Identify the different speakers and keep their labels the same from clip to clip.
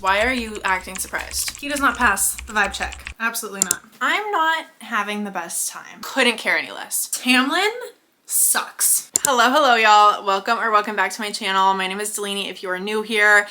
Speaker 1: Why are you acting surprised?
Speaker 2: He does not pass the vibe check. Absolutely not.
Speaker 1: I'm not having the best time. Couldn't care any less.
Speaker 2: Tamlin sucks.
Speaker 1: Hello, y'all. Welcome back to my channel. My name is Delaney if you are new here.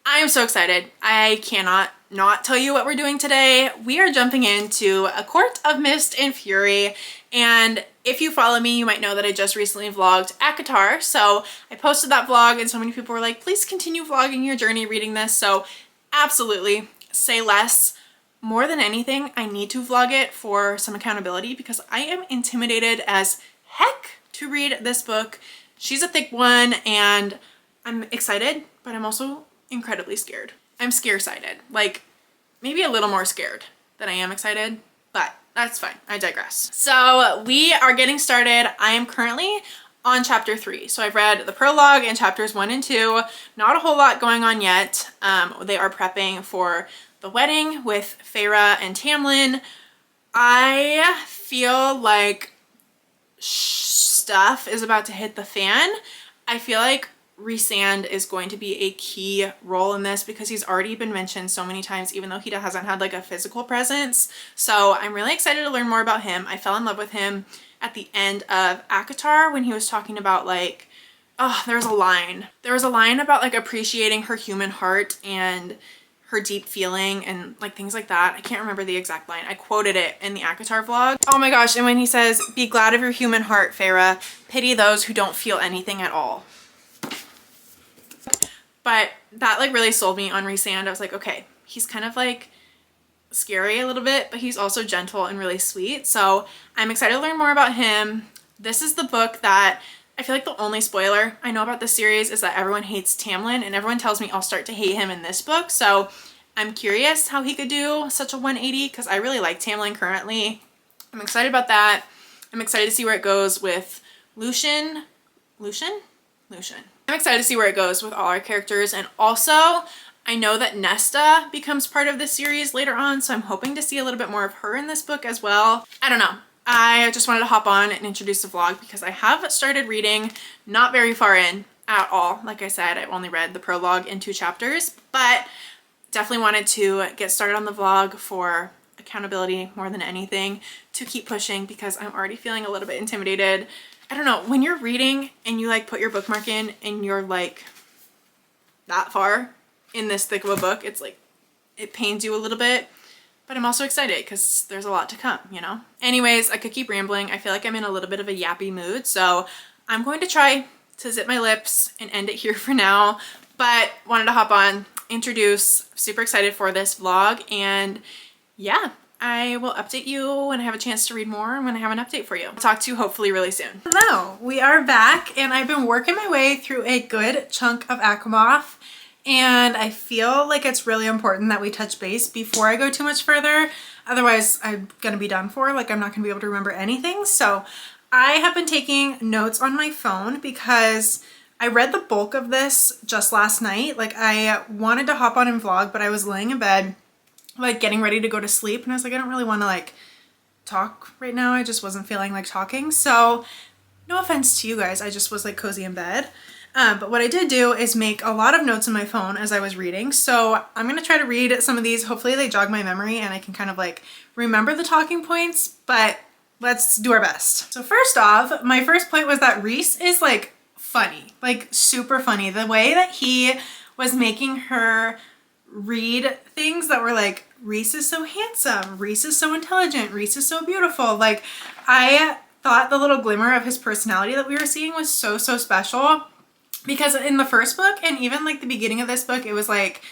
Speaker 1: I am so excited. I cannot not tell you what we're doing today. We are jumping into A Court of Mist and Fury, and if you follow me, you might know that I just recently vlogged ACOTAR. So I posted that vlog and so many people were like, please continue vlogging your journey reading this. So absolutely, say less. More than anything, I need to vlog it for some accountability because I am intimidated as heck to read this book. She's a thick one and I'm excited, but I'm also incredibly scared. I'm scare-sighted, like maybe a little more scared than I am excited, but that's fine. I digress. So we are getting started. I am currently on chapter 3. So I've read the prologue and chapters 1 and 2. Not a whole lot going on yet. They are prepping for the wedding with Feyre and Tamlin. I feel like stuff is about to hit the fan. I feel like Rhysand is going to be a key role in this because he's already been mentioned so many times, even though he hasn't had like a physical presence. So I'm really excited to learn more about him. I fell in love with him at the end of ACOTAR when he was talking about like, oh, there was a line about like appreciating her human heart and her deep feeling and like things like that. I can't remember the exact line. I quoted it in the ACOTAR vlog. Oh my gosh, and when he says, be glad of your human heart, Feyre, pity those who don't feel anything at all. But that like really sold me on Rhysand. I was like, okay, he's kind of like scary a little bit, but he's also gentle and really sweet. So I'm excited to learn more about him. This is the book that I feel like the only spoiler I know about this series is that everyone hates Tamlin and everyone tells me I'll start to hate him in this book. So I'm curious how he could do such a 180 because I really like Tamlin currently. I'm excited about that. I'm excited to see where it goes with Lucian. I'm excited to see where it goes with all our characters, and also I know that Nesta becomes part of this series later on, so I'm hoping to see a little bit more of her in this book as well. I don't know. I just wanted to hop on and introduce the vlog because I have started reading, not very far in at all. Like I said, I've only read the prologue in 2 chapters, but definitely wanted to get started on the vlog for accountability more than anything, to keep pushing because I'm already feeling a little bit intimidated. I don't know, when you're reading and you like put your bookmark in and you're like that far in this thick of a book, it's like, it pains you a little bit, but I'm also excited because there's a lot to come, you know? Anyways, I could keep rambling. I feel like I'm in a little bit of a yappy mood, so I'm going to try to zip my lips and end it here for now, but wanted to hop on, introduce, super excited for this vlog, and yeah, I will update you when I have a chance to read more and when I have an update for you. I'll talk to you hopefully really soon.
Speaker 2: Hello, we are back and I've been working my way through a good chunk of ACOMAF, and I feel like it's really important that we touch base before I go too much further. Otherwise, I'm gonna be done for. Like, I'm not gonna be able to remember anything. So I have been taking notes on my phone because I read the bulk of this just last night. Like, I wanted to hop on and vlog, but I was laying in bed like getting ready to go to sleep and I was like, I don't really want to like talk right now. I just wasn't feeling like talking. So no offense to you guys, I just was like cozy in bed. But what I did do is make a lot of notes on my phone as I was reading. So I'm going to try to read some of these. Hopefully they jog my memory and I can kind of like remember the talking points, but let's do our best. So first off, my first point was that Rhys is like funny, like super funny. The way that he was making her read things that were like, Rhys is so handsome, Rhys is so intelligent, Rhys is so beautiful. Like, I thought the little glimmer of his personality that we were seeing was so special because in the first book and even like the beginning of this book, it was like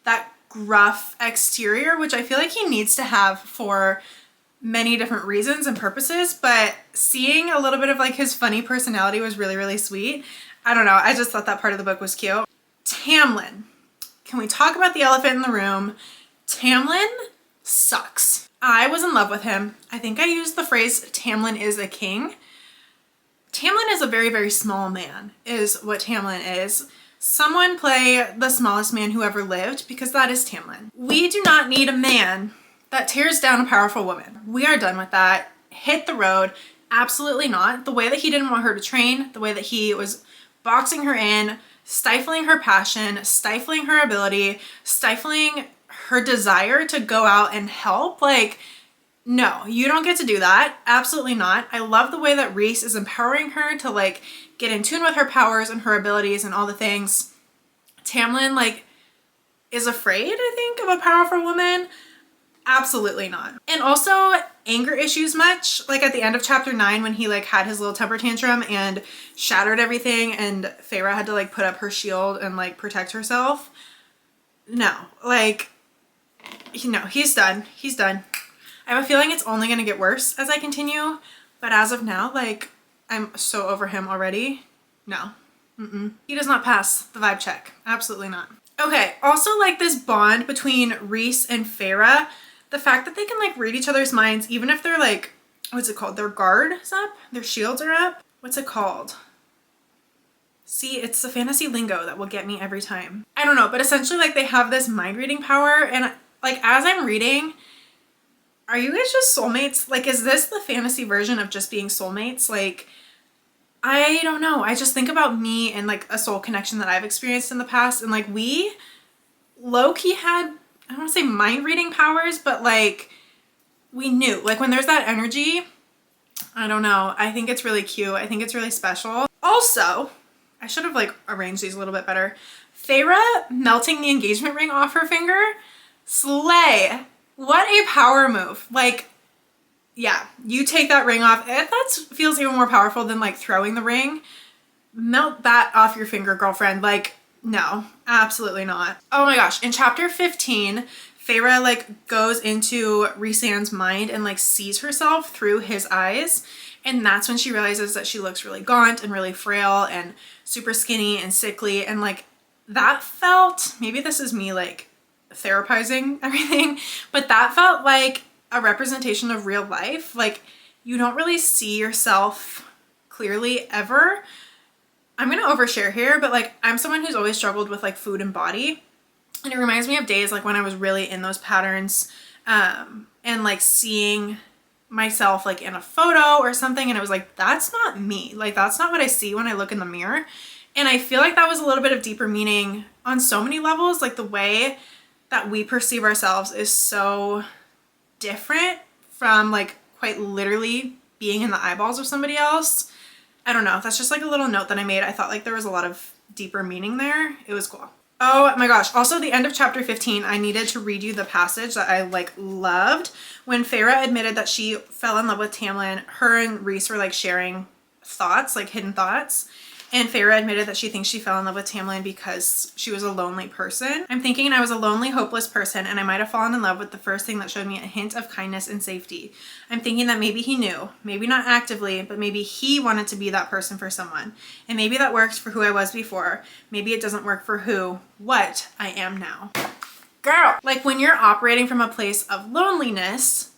Speaker 2: that gruff exterior, which I feel like he needs to have for many different reasons and purposes, but seeing a little bit of like his funny personality was really sweet. I don't know, I just thought that part of the book was cute. Tamlin. Can we talk about the elephant in the room? Tamlin sucks. I was in love with him. I think I used the phrase Tamlin is a king. Tamlin is a very small man is what Tamlin is. Someone play the smallest man who ever lived because that is Tamlin. We do not need a man that tears down a powerful woman. We are done with that. Hit the road. Absolutely not. The way that he didn't want her to train, the way that he was boxing her in, stifling her passion, stifling her ability, stifling her desire to go out and help. Like, no, you don't get to do that. Absolutely not. I love the way that Reese is empowering her to like get in tune with her powers and her abilities and all the things. Tamlin like is afraid, I think, of a powerful woman. Absolutely not. And also anger issues much. Like at the end of chapter 9 when he like had his little temper tantrum and shattered everything and Feyre had to like put up her shield and like protect herself. No, like, no, he's done. He's done. I have a feeling it's only going to get worse as I continue. But as of now, like, I'm so over him already. No. He does not pass the vibe check. Absolutely not. Okay, also like this bond between Reese and Feyre, the fact that they can like read each other's minds even if they're like, what's it called? Their guard is up? Their shields are up? What's it called? See, it's the fantasy lingo that will get me every time. I don't know, but essentially like they have this mind reading power and like as I'm reading, are you guys just soulmates? Like, is this the fantasy version of just being soulmates? Like, I don't know. I just think about me and like a soul connection that I've experienced in the past. And like we low-key had, I don't want to say mind reading powers, but like we knew like when there's that energy, I don't know. I think it's really cute. I think it's really special. Also, I should have like arranged these a little bit better. Feyre melting the engagement ring off her finger. Slay. What a power move. Like, yeah, you take that ring off. That feels even more powerful than like throwing the ring. Melt that off your finger, girlfriend. Like, no, absolutely not. Oh my gosh. In chapter 15, Feyre like goes into Rhysand's mind and like sees herself through his eyes. And that's when she realizes that she looks really gaunt and really frail and super skinny and sickly. And like that felt, maybe this is me like therapizing everything, but that felt like a representation of real life. Like you don't really see yourself clearly ever. I'm gonna overshare here, but like I'm someone who's always struggled with like food and body, and it reminds me of days like when I was really in those patterns and like seeing myself like in a photo or something and it was like, that's not me. Like that's not what I see when I look in the mirror. And I feel like that was a little bit of deeper meaning on so many levels. Like the way that we perceive ourselves is so different from like quite literally being in the eyeballs of somebody else. I don't know. That's just like a little note that I made. I thought like there was a lot of deeper meaning there. It was cool. Oh my gosh. Also the end of chapter 15, I needed to read you the passage that I like loved. When Feyre admitted that she fell in love with Tamlin, her and Rhys were like sharing thoughts, like hidden thoughts. And Feyre admitted that she thinks she fell in love with Tamlin because she was a lonely person. I'm thinking I was a lonely, hopeless person and I might have fallen in love with the first thing that showed me a hint of kindness and safety. I'm thinking that maybe he knew, maybe not actively, but maybe he wanted to be that person for someone. And maybe that worked for who I was before. Maybe it doesn't work for what I am now. Girl, like when you're operating from a place of loneliness,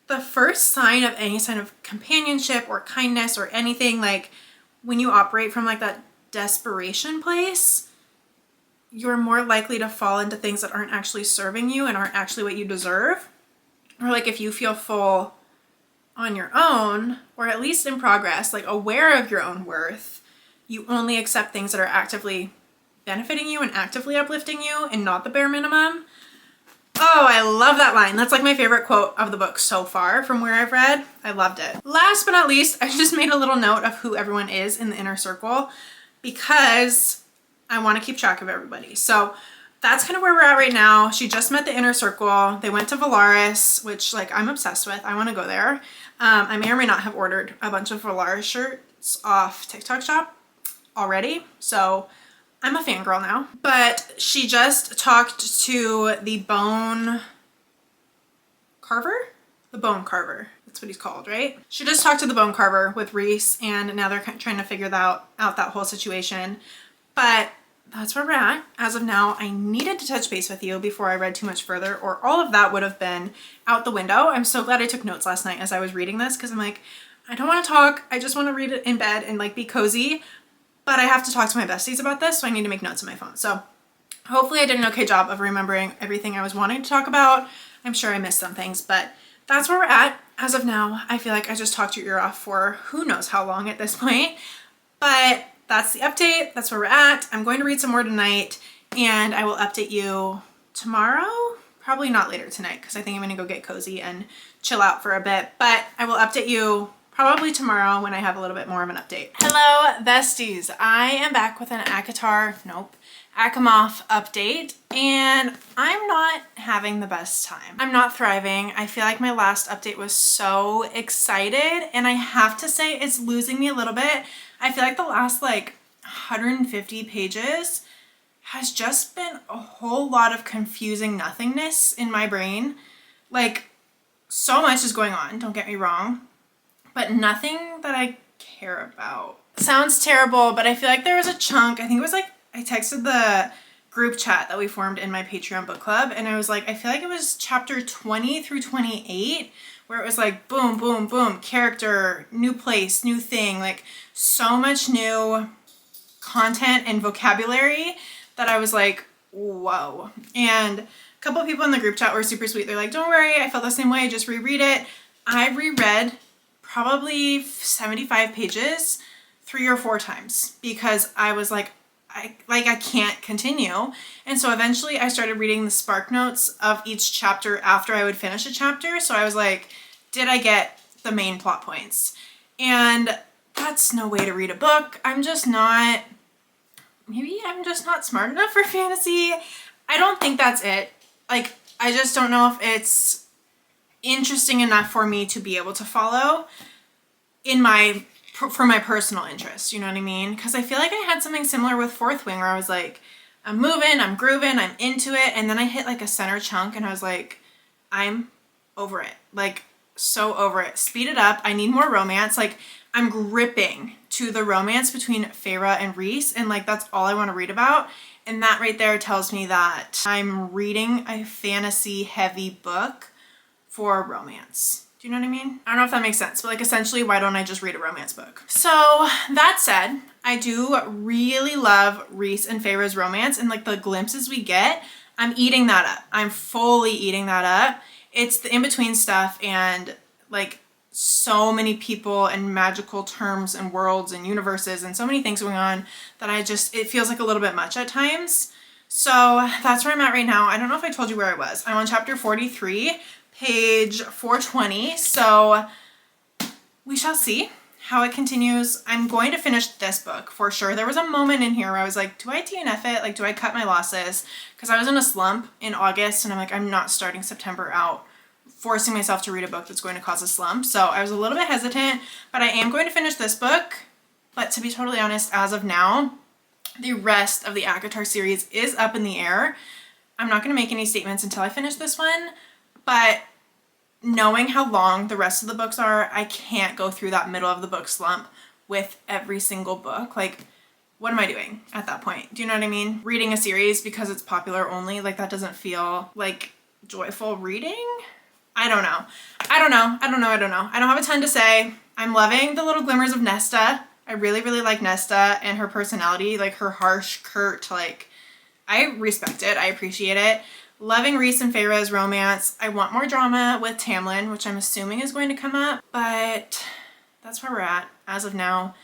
Speaker 2: the first sign of any sign of companionship or kindness or anything, like when you operate from like that desperation place, you're more likely to fall into things that aren't actually serving you and aren't actually what you deserve. Or like if you feel full on your own, or at least in progress, like aware of your own worth, you only accept things that are actively benefiting you and actively uplifting you and not the bare minimum. Oh, I love that line. That's like my favorite quote of the book so far from where I've read. I loved it. Last but not least, I just made a little note of who everyone is in the inner circle because I want to keep track of everybody. So that's kind of where we're at right now. She just met the inner circle. They went to Valaris, which like I'm obsessed with. I want to go there. I may or may not have ordered a bunch of Valaris shirts off TikTok shop already. So I'm a fangirl now, but she just talked to the bone carver? The bone carver. That's what he's called, right? She just talked to the bone carver with Rhys and now they're trying to figure out that whole situation. But that's where we're at. As of now, I needed to touch base with you before I read too much further or all of that would have been out the window. I'm so glad I took notes last night as I was reading this because I'm like, I don't want to talk. I just want to read it in bed and like be cozy. But I have to talk to my besties about this, so I need to make notes on my phone. So hopefully I did an okay job of remembering everything I was wanting to talk about. I'm sure I missed some things, but that's where we're at. As of now, I feel like I just talked your ear off for who knows how long at this point. But that's the update. That's where we're at. I'm going to read some more tonight and I will update you tomorrow. Probably not later tonight because I think I'm going to go get cozy and chill out for a bit. But I will update you probably tomorrow when I have a little bit more of an update. Hello, besties. I am back with an ACOMAF update, and I'm not having the best time. I'm not thriving. I feel like my last update was so excited, and I have to say it's losing me a little bit. I feel like the last like 150 pages has just been a whole lot of confusing nothingness in my brain. Like, so much is going on, don't get me wrong, but nothing that I care about. Sounds terrible, but I feel like there was a chunk, I think it was like, I texted the group chat that we formed in my Patreon book club, and I was like, I feel like it was chapter 20 through 28, where it was like, boom, boom, boom, character, new place, new thing, like so much new content and vocabulary that I was like, whoa. And a couple of people in the group chat were super sweet. They're like, don't worry, I felt the same way, just reread it. I reread probably 75 pages 3 or 4 times because I was like, I can't continue. And so eventually I started reading the spark notes of each chapter after I would finish a chapter. So I was like, did I get the main plot points? And that's no way to read a book. Maybe I'm just not smart enough for fantasy. I don't think that's it. Like, I just don't know if it's interesting enough for me to be able to follow for my personal interest, you know what I mean? Because I feel like I had something similar with Fourth Wing where I was like, I'm moving, I'm grooving, I'm into it, and then I hit like a center chunk and I was like, I'm over it. Like, so over it. Speed it up. I need more romance. Like, I'm gripping to the romance between Feyre and Rhys, and like that's all I want to read about. And that right there tells me that I'm reading a fantasy heavy book for romance. Do you know what I mean? I don't know if that makes sense, but like essentially, why don't I just read a romance book? So that said, I do really love Rhys and Feyre's romance, and like the glimpses we get, I'm eating that up. I'm fully eating that up. It's the in-between stuff and like so many people and magical terms and worlds and universes and so many things going on that it feels like a little bit much at times. So that's where I'm at right now. I don't know if I told you where I was. I'm on chapter 43, page 420. So we shall see how it continues. I'm going to finish this book for sure. There was a moment in here where I was like, do I DNF it? Like, do I cut my losses? Because I was in a slump in August and I'm like, I'm not starting September out forcing myself to read a book that's going to cause a slump. So I was a little bit hesitant, but I am going to finish this book. But to be totally honest, as of now, the rest of the ACOTAR series is up in the air. I'm not going to make any statements until I finish this one, but knowing how long the rest of the books are, I can't go through that middle of the book slump with every single book. Like, what am I doing at that point? Do you know what I mean? Reading a series because it's popular only, like that doesn't feel like joyful reading. I don't know. I don't have a ton to say. I'm loving the little glimmers of Nesta. I really, really like Nesta and her personality, like her harsh, curt, like, I respect it. I appreciate it. Loving Rhys and Feyre's romance. I want more drama with Tamlin, which I'm assuming is going to come up, but that's where we're at as of now.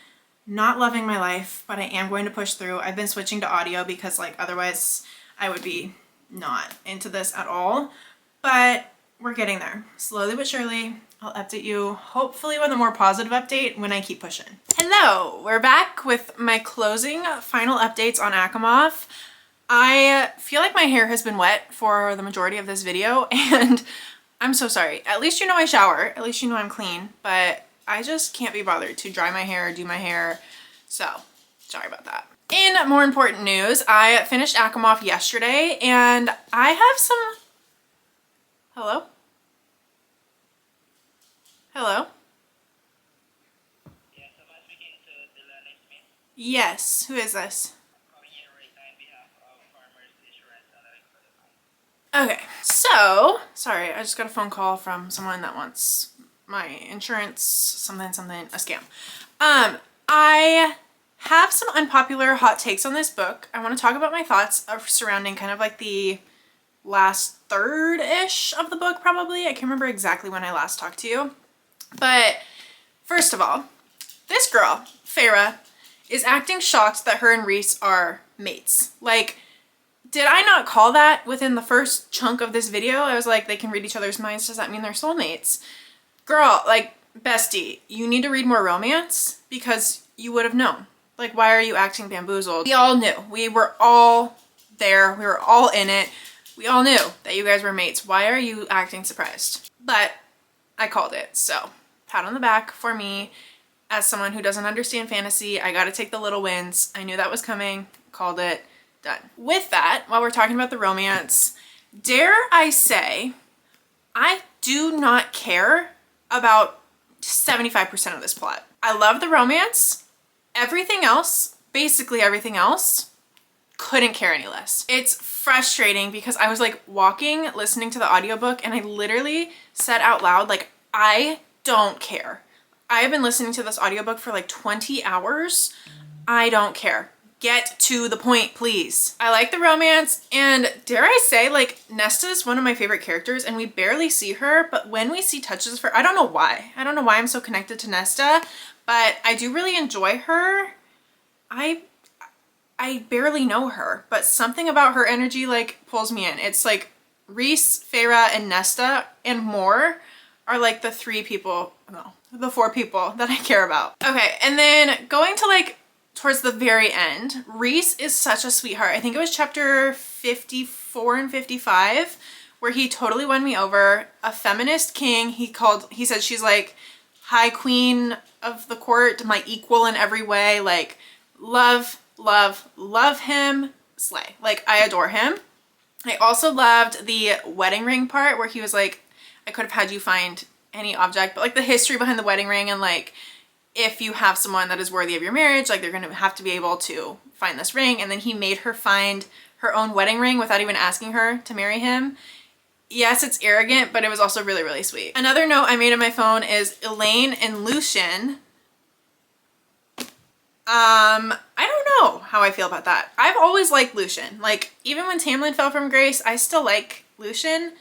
Speaker 2: Not loving my life, but I am going to push through. I've been switching to audio because like otherwise I would be not into this at all, but we're getting there. Slowly but surely, I'll update you, hopefully with a more positive update when I keep pushing. Hello, we're back with my closing final updates on ACOMAF. I feel like my hair has been wet for the majority of this video, and I'm so sorry. At least you know I shower, at least you know I'm clean, but I just can't be bothered to dry my hair, do my hair, so sorry about that. In more important news, I finished ACOMAF yesterday, and I have some... Hello? Hello?
Speaker 3: Yes, am I speaking to Delaney Smith?
Speaker 2: Yes, who is this?
Speaker 3: Calling in right on behalf of Farmers Insurance and
Speaker 2: Okay, so, sorry, I just got a phone call from someone that wants my insurance, something, a scam. I have some unpopular hot takes on this book. I want to talk about my thoughts surrounding kind of like the last third-ish of the book, probably. I can't remember exactly when I last talked to you. But first of all, this girl, Feyre,
Speaker 1: is acting shocked that her and Reese are mates. Like, did I not call that within the first chunk of this video? I was like, they can read each other's minds. Does that mean they're soulmates? Girl, like, bestie, you need to read more romance because you would have known. Like, why are you acting bamboozled? We all knew. We were all there. We were all in it. We all knew that you guys were mates. Why are you acting surprised? But I called it. So, pat on the back for me. As someone who doesn't understand fantasy, I gotta take the little wins. I knew that was coming. Called it. Done. With that, while we're talking about the romance, dare I say, I do not care about 75% of this plot. I love the romance. Everything else, basically everything else, couldn't care any less. It's frustrating because I was like walking, listening to the audiobook, and I literally said out loud, like, I don't care. I have been listening to this audiobook for like 20 hours. I don't care. Get to the point, please. I like the romance, and dare I say, like, Nesta is one of my favorite characters, and we barely see her, but when we see touches of her, I don't know why. I don't know why I'm so connected to Nesta, but I do really enjoy her. I barely know her, but something about her energy, like, pulls me in. It's like Reese, Feyre, and Nesta, and more are like the the 4 people that I care about. Okay, and then going to like towards the very end, Reese is such a sweetheart. I think it was chapter 54 and 55 where he totally won me over. A feminist king. He said she's like high queen of the court, my equal in every way. Like, love him. Slay. Like, I adore him. I also loved the wedding ring part where he was like, I could have had you find any object, but like the history behind the wedding ring, and like, if you have someone that is worthy of your marriage, like, they're going to have to be able to find this ring. And then he made her find her own wedding ring without even asking her to marry him. Yes, it's arrogant, but it was also really, really sweet. Another note I made on my phone is Elaine and Lucien. I don't know how I feel about that. I've always liked Lucien. Like, even when Tamlin fell from grace, I still like Lucien.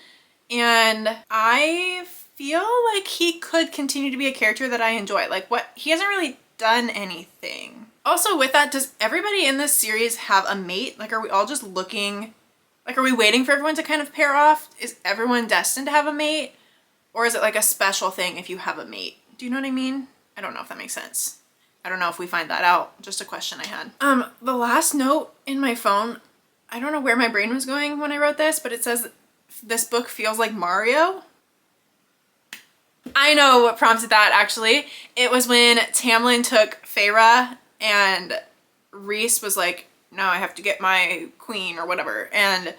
Speaker 1: And I feel like he could continue to be a character that I enjoy. Like, he hasn't really done anything. Also, with that, does everybody in this series have a mate? Like, are we all just looking, like, are we waiting for everyone to kind of pair off? Is everyone destined to have a mate? Or is it like a special thing if you have a mate? Do you know what I mean? I don't know if that makes sense. I don't know if we find that out. Just a question I had. The last note in my phone, I don't know where my brain was going when I wrote this, but it says this book feels like Mario. I know what prompted that, actually. It was when Tamlin took Feyre and Reese was like, no, I have to get my queen or whatever. And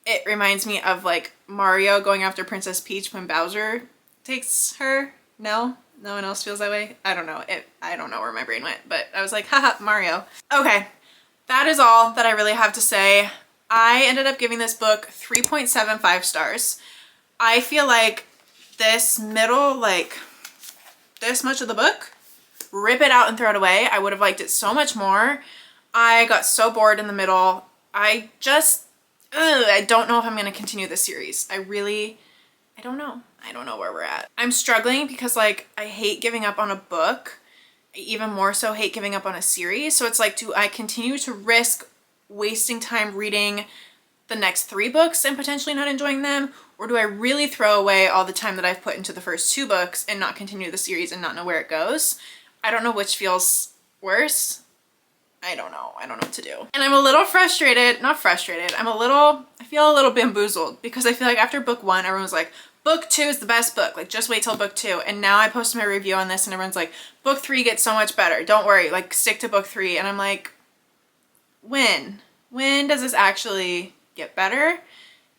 Speaker 1: it reminds me of like Mario going after Princess Peach when Bowser takes her. No? No one else feels that way? I don't know. I don't know where my brain went, but I was like, haha, Mario. Okay, that is all that I really have to say. I ended up giving this book 3.75 stars. I feel like this middle, like this much of the book, rip it out and throw it away. I would have liked it so much more. I got so bored in the middle. I don't know if I'm going to continue this series. I don't know. I don't know where we're at. I'm struggling because, like, I hate giving up on a book. I even more so hate giving up on a series. So it's like, do I continue to risk wasting time reading the next 3 books and potentially not enjoying them? Or do I really throw away all the time that I've put into the first 2 books and not continue the series and not know where it goes? I don't know which feels worse. I don't know. I don't know what to do. And I'm a little frustrated. Not frustrated. I feel a little bamboozled because I feel like after book 1, everyone was like, book 2 is the best book. Like, just wait till book 2. And now I posted my review on this and everyone's like, book 3 gets so much better. Don't worry. Like, stick to book 3. And I'm like, when? When does this actually get better?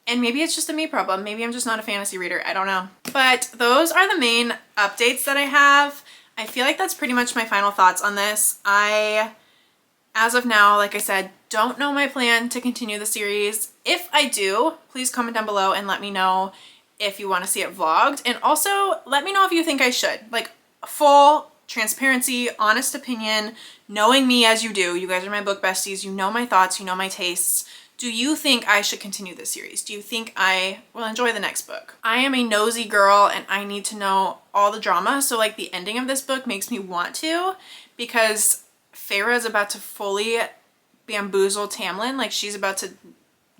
Speaker 1: And maybe it's just a me problem. Maybe I'm just not a fantasy reader. I don't know. But those are the main updates that I have. I feel like that's pretty much my final thoughts on this. As of now, like I said, don't know my plan to continue the series. If I do, please comment down below and let me know if you want to see it vlogged. And also let me know if you think I should. Like, full transparency, honest opinion, knowing me as you do. You guys are my book besties. You know my thoughts. You know my tastes. Do you think I should continue this series? Do you think I will enjoy the next book? I am a nosy girl and I need to know all the drama. So like the ending of this book makes me want to, because Feyre is about to fully bamboozle Tamlin. Like, she's about to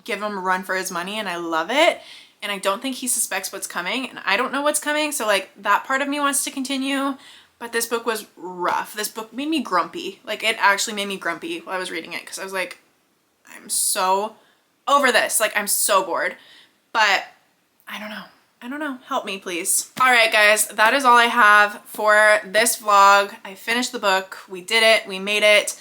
Speaker 1: give him a run for his money, and I love it. And I don't think he suspects what's coming, and I don't know what's coming, so like that part of me wants to continue. But this book was rough. This book made me grumpy. Like, it actually made me grumpy while I was reading it, because I was like, I'm so over this. Like, I'm so bored. But I don't know. I don't know. Help me, please. All right, guys, that is all I have for this vlog. I finished the book. We did it. We made it.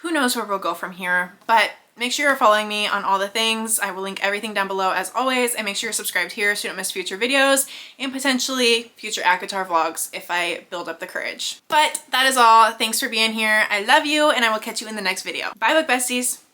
Speaker 1: Who knows where we'll go from here, but make sure you're following me on all the things. I will link everything down below as always, and make sure you're subscribed here so you don't miss future videos and potentially future ACOTAR vlogs if I build up the courage. But that is all. Thanks for being here. I love you, and I will catch you in the next video. Bye, book besties.